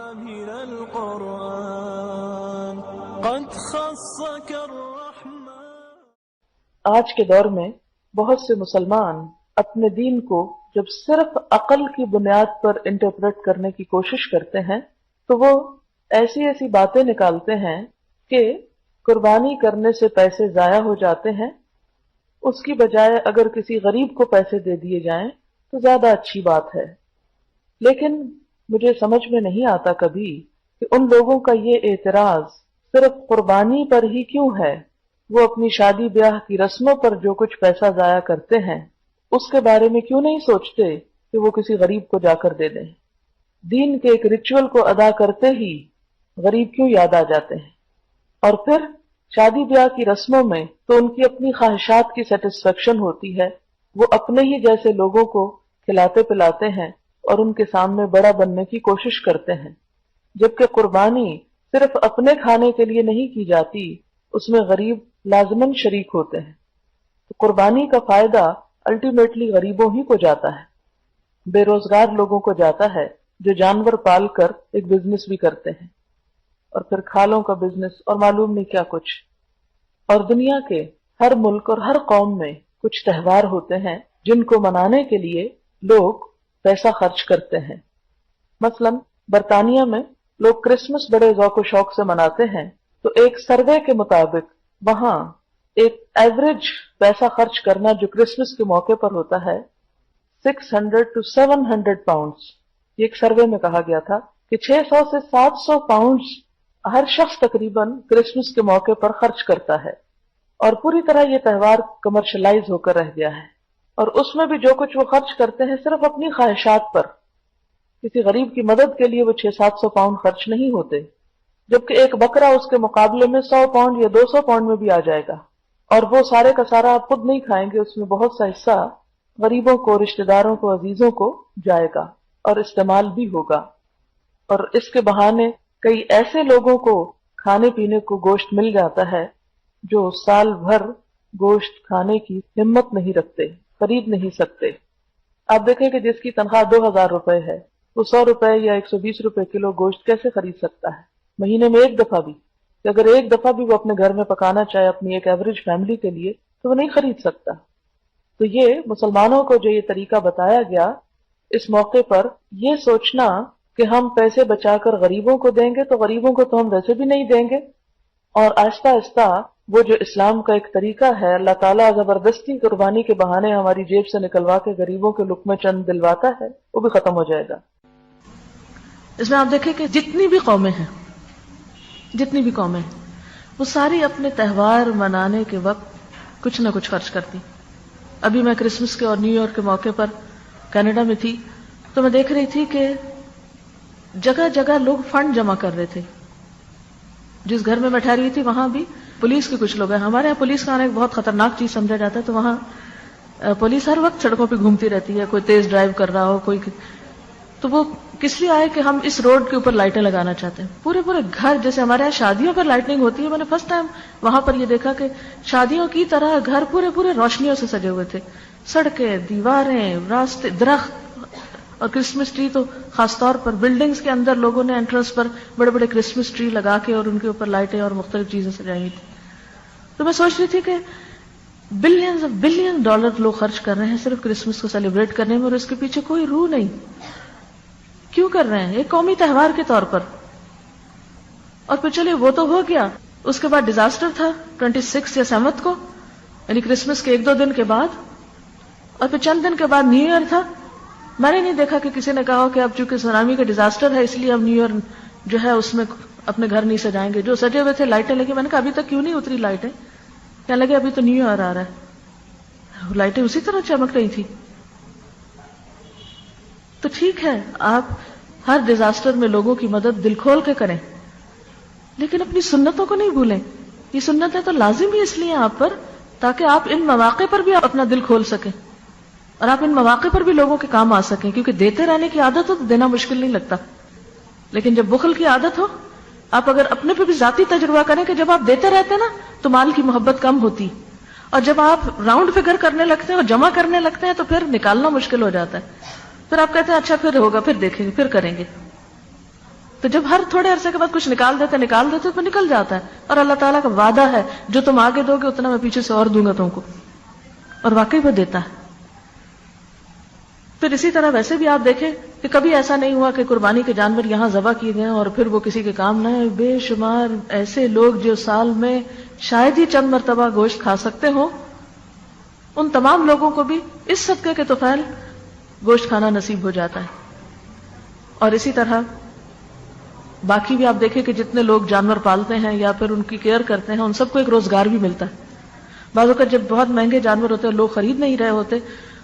من القرآن قد خصك الرحمن. آج کے دور میں بہت سے مسلمان اپنے دین کو جب صرف عقل کی بنیاد پر انٹرپریٹ کرنے کی کوشش کرتے ہیں تو وہ ایسی ایسی باتیں نکالتے ہیں کہ قربانی کرنے سے پیسے ضائع ہو جاتے ہیں، اس کی بجائے اگر کسی غریب کو پیسے دے دیے جائیں تو زیادہ اچھی بات ہے. لیکن مجھے سمجھ میں نہیں آتا کبھی کہ ان لوگوں کا یہ اعتراض صرف قربانی پر ہی کیوں ہے. وہ اپنی شادی بیاہ کی رسموں پر جو کچھ پیسہ ضائع کرتے ہیں اس کے بارے میں کیوں نہیں سوچتے کہ وہ کسی غریب کو جا کر دے دیں. دین کے ایک ریچول کو ادا کرتے ہی غریب کیوں یاد آ جاتے ہیں. اور پھر شادی بیاہ کی رسموں میں تو ان کی اپنی خواہشات کی سیٹسفیکشن ہوتی ہے، وہ اپنے ہی جیسے لوگوں کو کھلاتے پلاتے ہیں اور ان کے سامنے بڑا بننے کی کوشش کرتے ہیں، جبکہ قربانی صرف اپنے کھانے کے لیے نہیں کی جاتی، اس میں غریب لازماً شریک ہوتے ہیں. تو قربانی کا فائدہ الٹیمیٹلی غریبوں ہی کو جاتا ہے، بے روزگار لوگوں کو جاتا ہے جو جانور پال کر ایک بزنس بھی کرتے ہیں، اور پھر کھالوں کا بزنس اور معلوم نہیں کیا کچھ. اور دنیا کے ہر ملک اور ہر قوم میں کچھ تہوار ہوتے ہیں جن کو منانے کے لیے لوگ پیسہ خرچ کرتے ہیں. مثلا برطانیہ میں لوگ کرسمس بڑے ذوق و شوق سے مناتے ہیں، تو ایک سروے کے مطابق وہاں ایک ایوریج پیسہ خرچ کرنا جو کرسمس کے موقع پر ہوتا ہے 600 to 700 پاؤنڈز. یہ ایک سروے میں کہا گیا تھا کہ 600 سے 700 پاؤنڈز ہر شخص تقریباً کرسمس کے موقع پر خرچ کرتا ہے. اور پوری طرح یہ تہوار کمرشلائز ہو کر رہ گیا ہے، اور اس میں بھی جو کچھ وہ خرچ کرتے ہیں صرف اپنی خواہشات پر. کسی غریب کی مدد کے لیے وہ 600-700 پاؤنڈ خرچ نہیں ہوتے، جبکہ ایک بکرا اس کے مقابلے میں 100 پاؤنڈ یا 200 پاؤنڈ میں بھی آ جائے گا. اور وہ سارے کا سارا آپ خود نہیں کھائیں گے، اس میں بہت سا حصہ غریبوں کو، رشتہ داروں کو، عزیزوں کو جائے گا اور استعمال بھی ہوگا. اور اس کے بہانے کئی ایسے لوگوں کو کھانے پینے کو گوشت مل جاتا ہے جو سال بھر گوشت کھانے کی ہمت نہیں رکھتے، خرید نہیں سکتے. آپ دیکھیں کہ جس کی تنخواہ 2000 روپے ہے وہ 100 روپے یا 120 روپے کلو گوشت کیسے خرید سکتا ہے مہینے میں ایک دفعہ بھی. کہ اگر ایک دفعہ بھی وہ اپنے گھر میں پکانا چاہے اپنی ایک ایوریج فیملی کے لیے تو وہ نہیں خرید سکتا. تو یہ مسلمانوں کو جو یہ طریقہ بتایا گیا، اس موقع پر یہ سوچنا کہ ہم پیسے بچا کر غریبوں کو دیں گے تو غریبوں کو تو ہم ویسے بھی نہیں دیں گے، اور آہستہ آہستہ وہ جو اسلام کا ایک طریقہ ہے اللہ تعالیٰ زبردستی قربانی کے بہانے ہماری جیب سے نکلوا کے غریبوں کے لقمے چند دلواتا ہے، وہ بھی ختم ہو جائے گا. اس میں آپ دیکھیں کہ جتنی بھی قومیں ہیں وہ ساری اپنے تہوار منانے کے وقت کچھ نہ کچھ خرچ کرتی. ابھی میں کرسمس کے اور نیو ایئر کے موقع پر کینیڈا میں تھی تو میں دیکھ رہی تھی کہ جگہ جگہ لوگ فنڈ جمع کر رہے تھے. جس گھر میں میں ٹھہری ہوئی تھی وہاں بھی پولیس کے کچھ لوگ ہیں. ہمارے یہاں پولیس کا آنا ایک بہت خطرناک چیز سمجھا جاتا ہے، تو وہاں پولیس ہر وقت سڑکوں پہ گھومتی رہتی ہے، کوئی تیز ڈرائیو کر رہا ہو، کوئی تو وہ کس لیے آئے کہ ہم اس روڈ کے اوپر لائٹیں لگانا چاہتے ہیں. پورے گھر، جیسے ہمارے یہاں شادیوں پر لائٹنگ ہوتی ہے، میں نے فرسٹ ٹائم وہاں پر یہ دیکھا کہ شادیوں کی طرح گھر پورے روشنیوں سے سجے ہوئے تھے. سڑکیں، دیواریں، راستے، درخت، اور کرسمس ٹری تو خاص طور پر بلڈنگز کے اندر لوگوں نے انٹرنس پر بڑے بڑے کرسمس ٹری لگا کے اور ان کے اوپر لائٹیں اور مختلف چیزیں سجائی تھی. تو میں سوچ رہی تھی کہ بلین ڈالر لوگ خرچ کر رہے ہیں صرف کرسمس کو سیلیبریٹ کرنے میں، اور اس کے پیچھے کوئی روح نہیں. کیوں کر رہے ہیں؟ ایک قومی تہوار کے طور پر. اور پھر چلیے وہ تو ہو گیا، اس کے بعد ڈیزاسٹر تھا 26 یا 7 کو، یعنی کرسمس کے 1-2 دن کے بعد، اور پھر چند دن کے بعد نیو ایئر تھا. میں نے نہیں دیکھا کہ کسی نے کہا کہ اب چونکہ سونامی کا ڈیزاسٹر ہے اس لیے اب نیو ایئر جو ہے اس میں اپنے گھر نہیں سجائیں گے. جو سجے ہوئے تھے لائٹیں لگی، میں نے کہا ابھی تک کیوں نہیں اتری لائٹیں؟ کہنے لگے ابھی تو نیو ایئر آ رہا ہے. لائٹیں اسی طرح چمک رہی تھی. تو ٹھیک ہے آپ ہر ڈیزاسٹر میں لوگوں کی مدد دل کھول کے کریں، لیکن اپنی سنتوں کو نہیں بھولیں. یہ سنتیں تو لازم ہی اس لیے آپ پر تاکہ آپ ان مواقع پر بھی اپنا دل کھول سکیں اور آپ ان مواقع پر بھی لوگوں کے کام آ سکیں. کیونکہ دیتے رہنے کی عادت ہو تو دینا مشکل نہیں لگتا، لیکن جب بخل کی عادت ہو، آپ اگر اپنے پہ بھی ذاتی تجربہ کریں کہ جب آپ دیتے رہتے ہیں نا تو مال کی محبت کم ہوتی، اور جب آپ راؤنڈ فگر کرنے لگتے ہیں اور جمع کرنے لگتے ہیں تو پھر نکالنا مشکل ہو جاتا ہے. پھر آپ کہتے ہیں اچھا پھر ہوگا، پھر دیکھیں گے، پھر کریں گے. تو جب ہر تھوڑے عرصے کے بعد کچھ نکال دیتے تو نکل جاتا ہے. اور اللہ تعالیٰ کا وعدہ ہے جو تم آگے دو گے اتنا میں پیچھے سے اور دوں گا تم کو, اور واقعی وہ دیتا ہے. پھر اسی طرح ویسے بھی آپ دیکھیں کہ کبھی ایسا نہیں ہوا کہ قربانی کے جانور یہاں ذبح کیے گئے اور پھر وہ کسی کے کام نہ آئے. بے شمار ایسے لوگ جو سال میں شاید ہی چند مرتبہ گوشت کھا سکتے ہوں, ان تمام لوگوں کو بھی اس صدقے کے طفیل گوشت کھانا نصیب ہو جاتا ہے. اور اسی طرح باقی بھی آپ دیکھیں کہ جتنے لوگ جانور پالتے ہیں یا پھر ان کی کیئر کرتے ہیں ان سب کو ایک روزگار بھی ملتا ہے. بعض اوقات جب بہت مہنگے جانور ہوتے ہیں لوگ خرید نہیں رہے ہوتے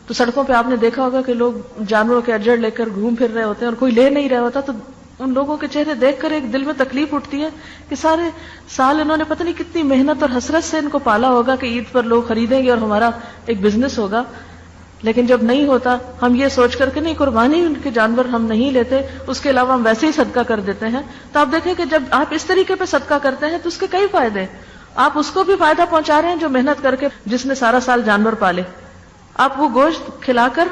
تو سڑکوں پہ آپ نے دیکھا ہوگا کہ لوگ جانوروں کے اجڑ لے کر گھوم پھر رہے ہوتے ہیں اور کوئی لے نہیں رہا ہوتا, تو ان لوگوں کے چہرے دیکھ کر ایک دل میں تکلیف اٹھتی ہے کہ سارے سال انہوں نے پتہ نہیں کتنی محنت اور حسرت سے ان کو پالا ہوگا کہ عید پر لوگ خریدیں گے اور ہمارا ایک بزنس ہوگا. لیکن جب نہیں ہوتا ہم یہ سوچ کر کہ نہیں قربانی ان کے جانور ہم نہیں لیتے, اس کے علاوہ ہم ویسے ہی صدقہ کر دیتے ہیں. تو آپ دیکھیں کہ جب آپ اس طریقے پہ صدقہ کرتے ہیں تو اس کے کئی فائدے ہیں. آپ اس کو بھی فائدہ پہنچا رہے ہیں جو محنت کر کے جس نے سارا سال جانور پالے, آپ وہ گوشت کھلا کر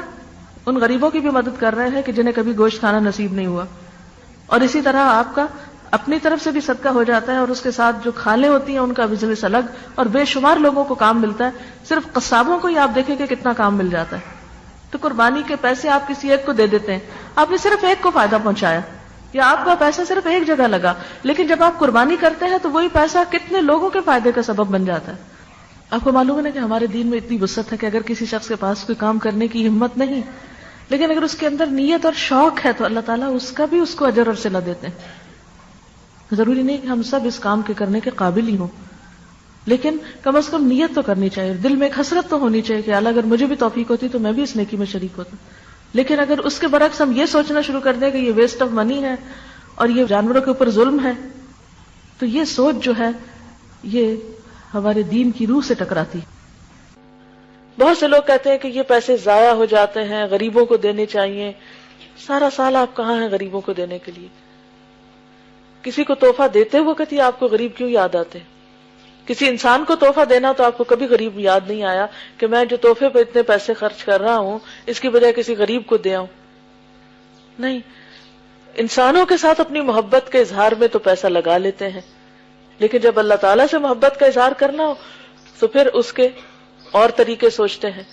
ان غریبوں کی بھی مدد کر رہے ہیں کہ جنہیں کبھی گوشت کھانا نصیب نہیں ہوا. اور اسی طرح آپ کا اپنی طرف سے بھی صدقہ ہو جاتا ہے اور اس کے ساتھ جو کھالیں ہوتی ہیں ان کا بزنس الگ, اور بے شمار لوگوں کو کام ملتا ہے. صرف قصابوں کو ہی آپ دیکھیں کہ کتنا کام مل جاتا ہے. تو قربانی کے پیسے آپ کسی ایک کو دے دیتے ہیں, آپ نے صرف ایک کو فائدہ پہنچایا یا آپ کا پیسہ صرف ایک جگہ لگا, لیکن جب آپ قربانی کرتے ہیں تو وہی پیسہ کتنے لوگوں کے فائدے کا سبب بن جاتا ہے. آپ کو معلوم ہے کہ ہمارے دین میں اتنی وسعت ہے کہ اگر کسی شخص کے پاس کوئی کام کرنے کی ہمت نہیں, لیکن اگر اس کے اندر نیت اور شوق ہے تو اللہ تعالیٰ اس کا بھی اس کو اجر اور صلہ دیتے ہیں. ضروری نہیں کہ ہم سب اس کام کے کرنے کے قابل ہی ہوں, لیکن کم از کم نیت تو کرنی چاہیے, دل میں ایک حسرت تو ہونی چاہیے کہ اللہ اگر مجھے بھی توفیق ہوتی تو میں بھی اس نیکی میں شریک ہوتا. لیکن اگر اس کے برعکس ہم یہ سوچنا شروع کر دیں کہ یہ ویسٹ آف منی ہے اور یہ جانوروں کے اوپر ظلم ہے, تو یہ سوچ جو ہے یہ ہمارے دین کی روح سے ٹکراتی. بہت سے لوگ کہتے ہیں کہ یہ پیسے ضائع ہو جاتے ہیں, غریبوں کو دینے چاہیے. سارا سال آپ کہاں ہیں غریبوں کو دینے کے لیے؟ کسی کو تحفہ دیتے وقت ہی آپ کو غریب کیوں یاد آتے؟ کسی انسان کو تحفہ دینا تو آپ کو کبھی غریب یاد نہیں آیا کہ میں جو تحفے پہ اتنے پیسے خرچ کر رہا ہوں اس کی بجائے کسی غریب کو دے آؤں. نہیں, انسانوں کے ساتھ اپنی محبت کے اظہار میں تو پیسہ لگا لیتے ہیں, لیکن جب اللہ تعالیٰ سے محبت کا اظہار کرنا ہو تو پھر اس کے اور طریقے سوچتے ہیں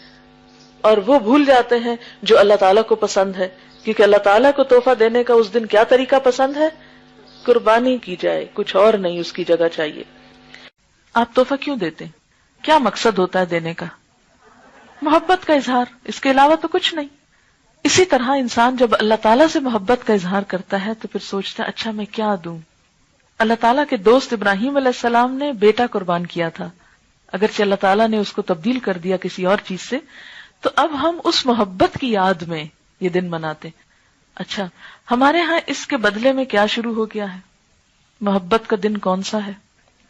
اور وہ بھول جاتے ہیں جو اللہ تعالیٰ کو پسند ہے, کیونکہ اللہ تعالیٰ کو تحفہ دینے کا اس دن کیا طریقہ پسند ہے؟ قربانی کی جائے, کچھ اور نہیں اس کی جگہ چاہیے. آپ تحفہ کیوں دیتے ہیں؟ کیا مقصد ہوتا ہے دینے کا؟ محبت کا اظہار, اس کے علاوہ تو کچھ نہیں. اسی طرح انسان جب اللہ تعالیٰ سے محبت کا اظہار کرتا ہے تو پھر سوچتا ہے اچھا میں کیا دوں. اللہ تعالیٰ کے دوست ابراہیم علیہ السلام نے بیٹا قربان کیا تھا, اگرچہ اللہ تعالیٰ نے اس کو تبدیل کر دیا کسی اور چیز سے, تو اب ہم اس محبت کی یاد میں یہ دن مناتے. اچھا ہمارے ہاں اس کے بدلے میں کیا شروع ہو گیا ہے؟ محبت کا دن کون سا ہے؟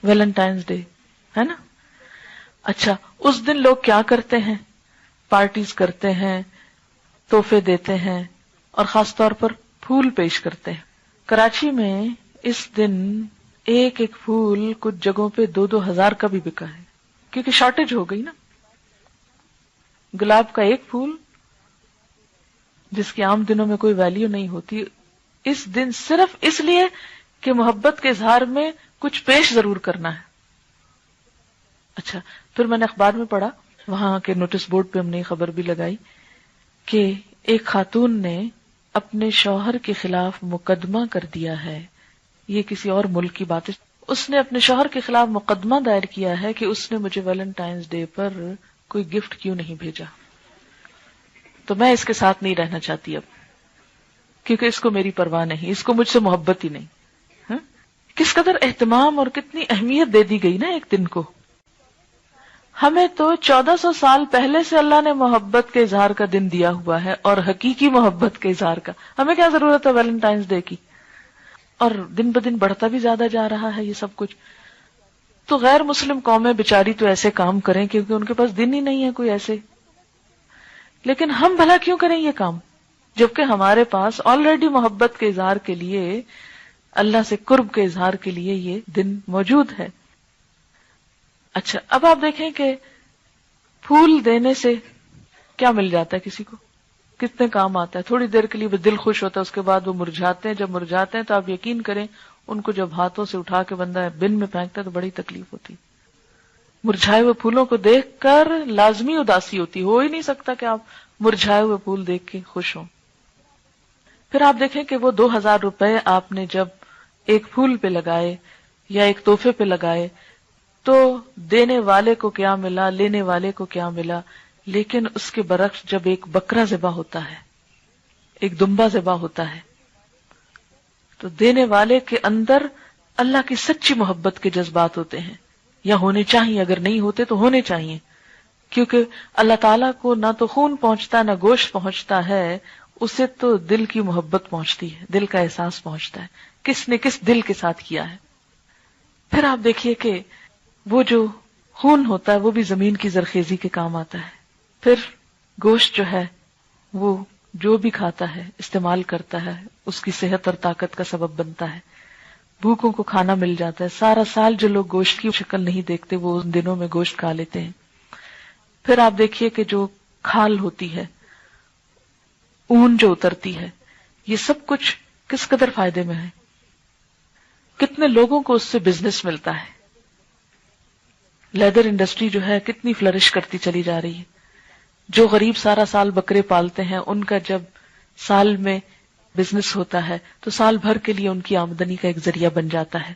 ویلنٹائنز ڈے ہے نا. اچھا اس دن لوگ کیا کرتے ہیں؟ پارٹیز کرتے ہیں, تحفے دیتے ہیں اور خاص طور پر پھول پیش کرتے ہیں. کراچی میں اس دن ایک ایک پھول کچھ جگہوں پہ 2,000 کا بھی بکا ہے کیونکہ شارٹیج ہو گئی نا. گلاب کا ایک پھول جس کی عام دنوں میں کوئی ویلیو نہیں ہوتی, اس دن صرف اس لیے کہ محبت کے اظہار میں کچھ پیش ضرور کرنا ہے. اچھا پھر میں نے اخبار میں پڑھا, وہاں کے نوٹس بورڈ پہ ہم نے خبر بھی لگائی کہ ایک خاتون نے اپنے شوہر کے خلاف مقدمہ کر دیا ہے. یہ کسی اور ملک کی بات ہے. اس نے اپنے شوہر کے خلاف مقدمہ دائر کیا ہے کہ اس نے مجھے ویلنٹائنز ڈے پر کوئی گفٹ کیوں نہیں بھیجا, تو میں اس کے ساتھ نہیں رہنا چاہتی اب, کیونکہ اس کو میری پرواہ نہیں, اس کو مجھ سے محبت ہی نہیں. کس قدر اہتمام اور کتنی اہمیت دے دی گئی نا ایک دن کو. ہمیں تو 1400 سال پہلے سے اللہ نے محبت کے اظہار کا دن دیا ہوا ہے, اور حقیقی محبت کے اظہار کا. ہمیں کیا ضرورت ہے ویلنٹائنز ڈے کی؟ اور دن بدن بڑھتا بھی زیادہ جا رہا ہے یہ سب کچھ. تو غیر مسلم قومیں بیچاری تو ایسے کام کریں کیونکہ ان کے پاس دن ہی نہیں ہے کوئی ایسے, لیکن ہم بھلا کیوں کریں یہ کام جبکہ ہمارے پاس آلریڈی محبت کے اظہار کے لیے, اللہ سے قرب کے اظہار کے لیے یہ دن موجود ہے. اچھا اب آپ دیکھیں کہ پھول دینے سے کیا مل جاتا ہے کسی کو؟ کتنے کام آتا ہے. تھوڑی دیر کے لیے دل خوش ہوتا ہے, اس کے بعد وہ مرجھاتے ہیں. جب مرجھاتے ہیں تو آپ یقین کریں ان کو جب ہاتھوں سے اٹھا کے بندہ بن میں پھینکتا ہے تو بڑی تکلیف ہوتی. مرجھائے ہوئے پھولوں کو دیکھ کر لازمی اداسی ہوتی, ہو ہی نہیں سکتا کہ آپ مرجھائے ہوئے پھول دیکھ کے خوش ہوں. پھر آپ دیکھیں کہ وہ 2000 روپے آپ نے جب ایک پھول پہ لگائے یا ایک تحفے پہ لگائے تو دینے والے کو کیا ملا, لینے والے کو کیا ملا. لیکن اس کے برعکس جب ایک بکرا ذبح ہوتا ہے, ایک دمبا ذبح ہوتا ہے, تو دینے والے کے اندر اللہ کی سچی محبت کے جذبات ہوتے ہیں, یا ہونے چاہیے, اگر نہیں ہوتے تو ہونے چاہیے, کیونکہ اللہ تعالیٰ کو نہ تو خون پہنچتا نہ گوشت پہنچتا ہے, اسے تو دل کی محبت پہنچتی ہے, دل کا احساس پہنچتا ہے کس نے کس دل کے ساتھ کیا ہے. پھر آپ دیکھیے کہ وہ جو خون ہوتا ہے وہ بھی زمین کی زرخیزی کے کام آتا ہے. پھر گوشت جو ہے وہ جو بھی کھاتا ہے استعمال کرتا ہے اس کی صحت اور طاقت کا سبب بنتا ہے. بھوکوں کو کھانا مل جاتا ہے. سارا سال جو لوگ گوشت کی شکل نہیں دیکھتے وہ ان دنوں میں گوشت کھا لیتے ہیں. پھر آپ دیکھیے کہ جو کھال ہوتی ہے, اون جو اترتی ہے, یہ سب کچھ کس قدر فائدے میں ہے. کتنے لوگوں کو اس سے بزنس ملتا ہے. لیدر انڈسٹری جو ہے کتنی فلرش کرتی چلی جا رہی ہے. جو غریب سارا سال بکرے پالتے ہیں ان کا جب سال میں بزنس ہوتا ہے تو سال بھر کے لیے ان کی آمدنی کا ایک ذریعہ بن جاتا ہے.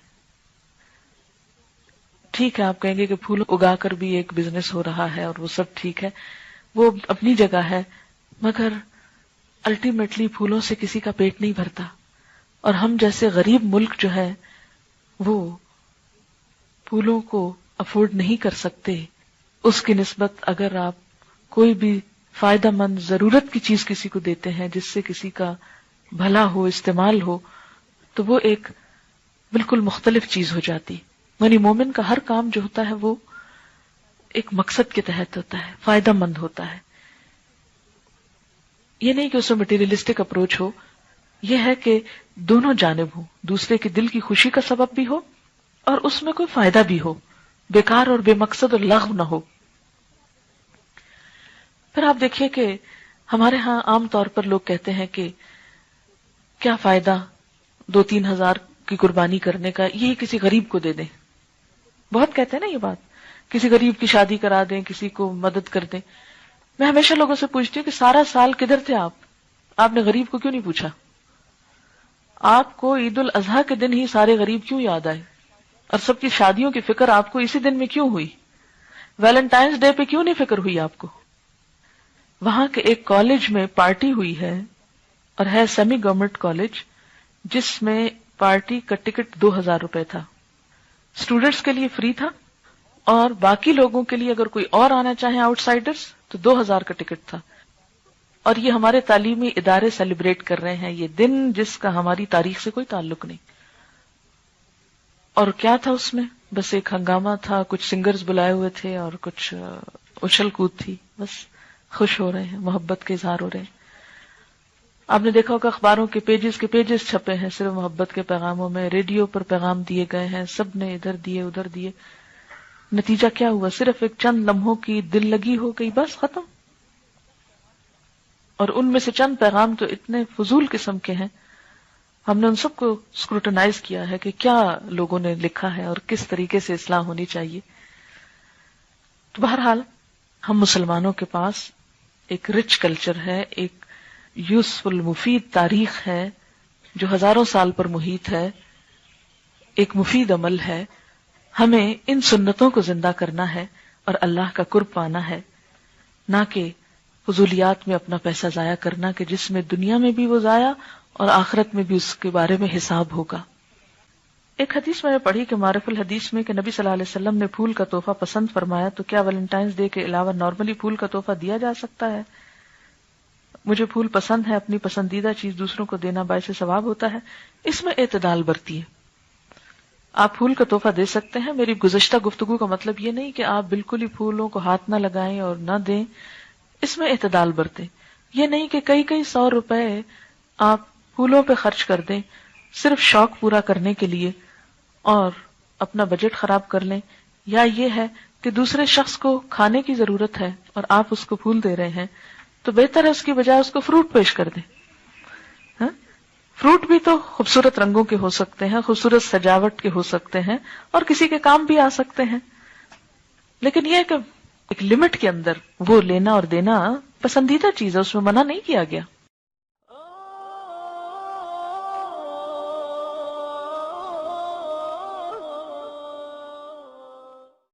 ٹھیک ہے, آپ کہیں گے کہ پھول اگا کر بھی ایک بزنس ہو رہا ہے اور وہ سب ٹھیک ہے, وہ اپنی جگہ ہے, مگر الٹیمیٹلی پھولوں سے کسی کا پیٹ نہیں بھرتا. اور ہم جیسے غریب ملک جو ہے وہ پھولوں کو افورڈ نہیں کر سکتے. اس کی نسبت اگر آپ کوئی بھی فائدہ مند ضرورت کی چیز کسی کو دیتے ہیں جس سے کسی کا بھلا ہو, استعمال ہو, تو وہ ایک بالکل مختلف چیز ہو جاتی. یعنی مومن کا ہر کام جو ہوتا ہے وہ ایک مقصد کے تحت ہوتا ہے, فائدہ مند ہوتا ہے. یہ نہیں کہ اس میں مٹیریلسٹک اپروچ ہو, یہ ہے کہ دونوں جانب ہو, دوسرے کے دل کی خوشی کا سبب بھی ہو اور اس میں کوئی فائدہ بھی ہو, بیکار اور بے مقصد اور لغو نہ ہو. پھر آپ دیکھیے کہ ہمارے ہاں عام طور پر لوگ کہتے ہیں کہ کیا فائدہ 2-3 ہزار کی قربانی کرنے کا, یہ کسی غریب کو دے دیں. بہت کہتے ہیں نا یہ بات, کسی غریب کی شادی کرا دیں, کسی کو مدد کر دیں. میں ہمیشہ لوگوں سے پوچھتی ہوں کہ سارا سال کدھر تھے آپ نے غریب کو کیوں نہیں پوچھا؟ آپ کو عید الاضحیٰ کے دن ہی سارے غریب کیوں یاد آئے, اور سب کی شادیوں کی فکر آپ کو اسی دن میں کیوں ہوئی؟ ویلنٹائنز ڈے پہ کیوں نہیں فکر ہوئی آپ کو؟ وہاں کے ایک کالج میں پارٹی ہوئی ہے, اور ہے سیمی گورنمنٹ کالج, جس میں پارٹی کا ٹکٹ 2000 روپے تھا. اسٹوڈنٹس کے لیے فری تھا, اور باقی لوگوں کے لیے اگر کوئی اور آنا چاہے آؤٹ سائڈرز تو 2000 کا ٹکٹ تھا. اور یہ ہمارے تعلیمی ادارے سیلیبریٹ کر رہے ہیں یہ دن جس کا ہماری تاریخ سے کوئی تعلق نہیں. اور کیا تھا اس میں؟ بس ایک ہنگامہ تھا, کچھ سنگرز بلائے ہوئے تھے اور کچھ اچھل کود تھی, بس خوش ہو رہے ہیں, محبت کے اظہار ہو رہے ہیں. آپ نے دیکھا ہوگا اخباروں کے پیجز چھپے ہیں صرف محبت کے پیغاموں میں, ریڈیو پر پیغام دیے گئے ہیں, سب نے ادھر دیے ادھر دیے. نتیجہ کیا ہوا؟ صرف ایک چند لمحوں کی دل لگی ہو گئی, بس ختم. اور ان میں سے چند پیغام تو اتنے فضول قسم کے ہیں, ہم نے ان سب کو اسکروٹنائز کیا ہے کہ کیا لوگوں نے لکھا ہے اور کس طریقے سے اصلاح ہونی چاہیے. تو بہرحال ہم مسلمانوں کے پاس ایک رچ کلچر ہے, ایک یوزفل مفید تاریخ ہے جو ہزاروں سال پر محیط ہے, ایک مفید عمل ہے. ہمیں ان سنتوں کو زندہ کرنا ہے اور اللہ کا قرب پانا ہے, نہ کہ فضولیات میں اپنا پیسہ ضائع کرنا, کہ جس میں دنیا میں بھی وہ ضائع اور آخرت میں بھی اس کے بارے میں حساب ہوگا. ایک حدیث میں نے پڑھی کہ معرف الحدیث میں کہ نبی صلی اللہ علیہ وسلم نے پھول کا تحفہ پسند فرمایا, تو کیا ویلنٹائنز ڈے کے علاوہ نارملی پھول کا تحفہ دیا جا سکتا ہے؟ مجھے پھول پسند ہے, اپنی پسندیدہ چیز دوسروں کو دینا باعث ثواب ہوتا ہے. اس میں اعتدال برتیے. آپ پھول کا تحفہ دے سکتے ہیں. میری گزشتہ گفتگو کا مطلب یہ نہیں کہ آپ بالکل ہی پھولوں کو ہاتھ نہ لگائیں اور نہ دیں, اس میں اعتدال برتیں. یہ نہیں کہ کئی 100 روپے آپ پھولوں پہ خرچ کر دیں صرف شوق پورا کرنے کے لیے اور اپنا بجٹ خراب کر لیں. یا یہ ہے کہ دوسرے شخص کو کھانے کی ضرورت ہے اور آپ اس کو پھول دے رہے ہیں, تو بہتر ہے اس کی بجائے اس کو فروٹ پیش کر دیں. فروٹ بھی تو خوبصورت رنگوں کے ہو سکتے ہیں، خوبصورت سجاوٹ کے ہو سکتے ہیں، اور کسی کے کام بھی آ سکتے ہیں، لیکن یہ کہ ایک لمٹ کے اندر وہ لینا اور دینا پسندیدہ چیز ہے، اس میں منع نہیں کیا گیا.